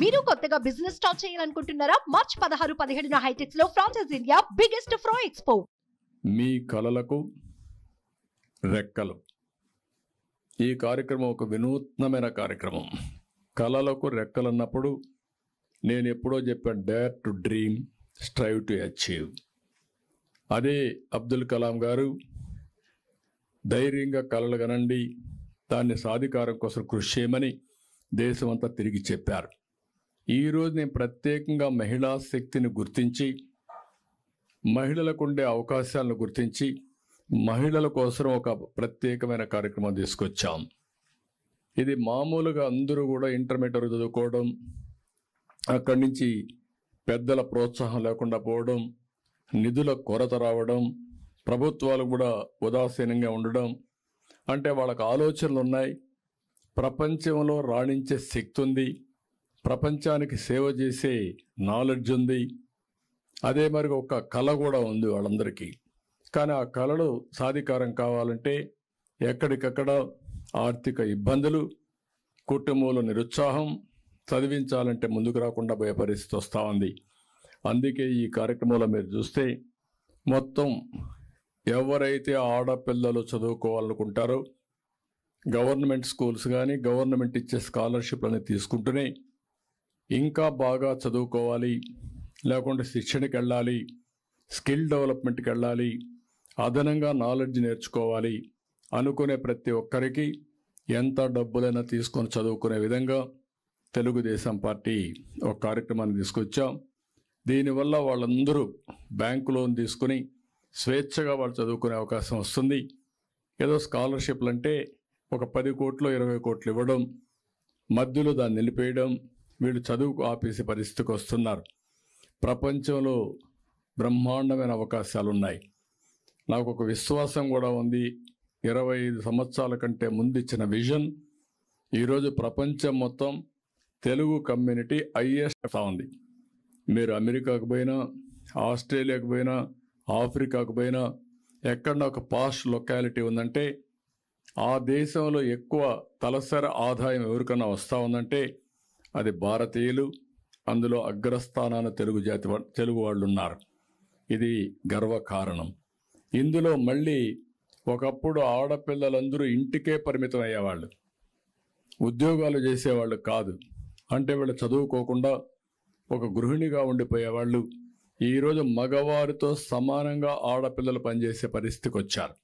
మీరు కొత్తగా business start చేయాలనుకుంటున్నారా? మార్చ్ 16, 17 హైటెక్స్ లో ఫ్రాన్సెస్ ఇండియా బిగ్గెస్ట్ ఫ్రో ఎక్స్పో. మీ కలలకు రెక్కలు. ఈ కార్యక్రమం ఒక వినూత్నమైన కార్యక్రమం. కలలకు రెక్కలు అన్నప్పుడు నేను ఎప్పుడో చెప్పాను, dare to dream, strive to achieve. అదే అబ్దుల్ కలాం గారు ధైర్యంగా కలలు కనండి, దాన్ని సాధికారం కోసం కృషి చేయమని దేశమంతా తిరిగి చెప్పారు. ఈరోజు నేను ప్రత్యేకంగా మహిళా శక్తిని గుర్తించి, మహిళలకు ఉండే అవకాశాలను గుర్తించి, మహిళల కోసం ఒక ప్రత్యేకమైన కార్యక్రమం తీసుకొచ్చాం. ఇది మామూలుగా అందరూ కూడా ఇంటర్మీడియట్ చదువుకోవడం, అక్కడి నుంచి పెద్దల ప్రోత్సాహం లేకుండా పోవడం, నిధుల కొరత రావడం, ప్రభుత్వాలు కూడా ఉదాసీనంగా ఉండడం, అంటే వాళ్ళకు ఆలోచనలు ఉన్నాయి, ప్రపంచంలో రాణించే శక్తి ఉంది, ప్రపంచానికి సేవ చేసే నాలెడ్జ్ ఉంది, అదే మరి ఒక కళ కూడా ఉంది వాళ్ళందరికీ. కానీ ఆ కళలు సాధికారం కావాలంటే ఎక్కడికక్కడ ఆర్థిక ఇబ్బందులు, కుటుంబంలో నిరుత్సాహం, చదివించాలంటే ముందుకు రాకుండా పోయే పరిస్థితి వస్తూ ఉంది. అందుకే ఈ కార్యక్రమంలో మీరు చూస్తే మొత్తం ఎవరైతే ఆడపిల్లలు చదువుకోవాలనుకుంటారో గవర్నమెంట్ స్కూల్స్ కానీ గవర్నమెంట్ ఇచ్చే స్కాలర్షిప్లని తీసుకుంటూనే ఇంకా బాగా చదువుకోవాలి, లేకుంటే శిక్షణకి వెళ్ళాలి, స్కిల్ డెవలప్మెంట్కి వెళ్ళాలి, అదనంగా నాలెడ్జ్ నేర్చుకోవాలి అనుకునే ప్రతి ఒక్కరికి ఎంత డబ్బులైనా తీసుకొని చదువుకునే విధంగా తెలుగుదేశం పార్టీ ఒక కార్యక్రమాన్ని తీసుకొచ్చాం. దీనివల్ల వాళ్ళందరూ బ్యాంకు లోన్ తీసుకుని స్వేచ్ఛగా వాళ్ళు చదువుకునే అవకాశం వస్తుంది. ఏదో స్కాలర్షిప్లు అంటే ఒక 10 కోట్లు 20 కోట్లు ఇవ్వడం, మధ్యలో దాన్ని నిలిపేయడం, వీళ్ళు చదువుకు ఆపేసే పరిస్థితికి వస్తున్నారు. ప్రపంచంలో బ్రహ్మాండమైన అవకాశాలు ఉన్నాయి. నాకు ఒక విశ్వాసం కూడా ఉంది. 25 సంవత్సరాల కంటే ముందు ఇచ్చిన విజన్ ఈరోజు ప్రపంచం మొత్తం తెలుగు కమ్యూనిటీ హైయెస్ట్ ఉంది. మీరు అమెరికాకు పోయినా, ఆస్ట్రేలియాకు పోయినా, ఆఫ్రికాకు పోయినా, ఎక్కడన్నా ఒక పాష్ లొకాలిటీ ఉందంటే ఆ దేశంలో ఎక్కువ తలసరి ఆదాయం ఎవరికన్నా వస్తూ ఉందంటే అది భారతీయులు, అందులో అగ్రస్థానాన తెలుగు వాళ్ళు ఉన్నారు. ఇది గర్వకారణం. ఇందులో మళ్ళీ ఒకప్పుడు ఆడపిల్లలందరూ ఇంటికే పరిమితం అయ్యేవాళ్ళు, ఉద్యోగాలు చేసేవాళ్ళు కాదు. అంటే వీళ్ళు చదువుకోకుండా ఒక గృహిణిగా ఉండిపోయేవాళ్ళు. ఈరోజు మగవారితో సమానంగా ఆడపిల్లలు పనిచేసే పరిస్థితికి వచ్చారు.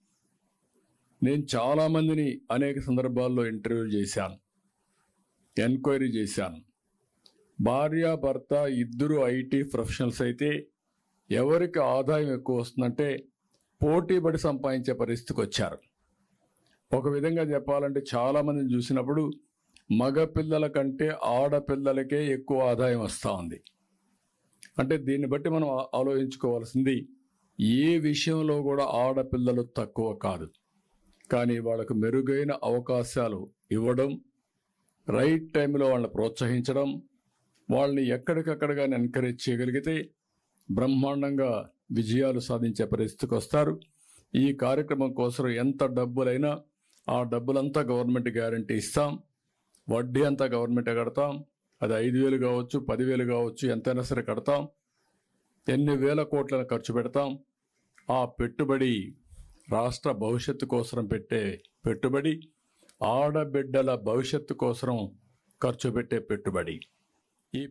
నేను చాలామందిని అనేక సందర్భాల్లో ఇంటర్వ్యూ చేశాను, ఎంక్వైరీ చేశాను. భార్యాభర్త ఇద్దరు ఐటీ ప్రొఫెషనల్స్ అయితే ఎవరికి ఆదాయం ఎక్కువ వస్తుందంటే పోటీపడి సంపాదించే పరిస్థితికి వచ్చారు. ఒక విధంగా చెప్పాలంటే చాలామందిని చూసినప్పుడు మగపిల్లల కంటే ఆడపిల్లలకే ఎక్కువ ఆదాయం వస్తూ ఉంది. అంటే దీన్ని బట్టి మనం ఆలోచించుకోవాల్సింది, ఏ విషయంలో కూడా ఆడపిల్లలు తక్కువ కాదు. కానీ వాళ్ళకు మెరుగైన అవకాశాలు ఇవ్వడం, రైట్ టైంలో వాళ్ళని ప్రోత్సహించడం, వాళ్ళని ఎక్కడికక్కడగా ఎంకరేజ్ చేయగలిగితే బ్రహ్మాండంగా విజయాలు సాధించే పరిస్థితికి వస్తారు. ఈ కార్యక్రమం కోసం ఎంత డబ్బులైనా ఆ డబ్బులంతా గవర్నమెంట్ గ్యారంటీ ఇస్తాం, వడ్డీ అంతా గవర్నమెంటే కడతాం. అది 5,000 కావచ్చు, 10,000 కావచ్చు, ఎంతైనా సరే కడతాం. ఎన్ని వేల కోట్లను ఖర్చు పెడతాం. ఆ పెట్టుబడి రాష్ట్ర భవిష్యత్తు కోసం పెట్టే పెట్టుబడి, ఆడబిడ్డల భవిష్యత్తు కోసం ఖర్చు పెట్టే పెట్టుబడి. ఈ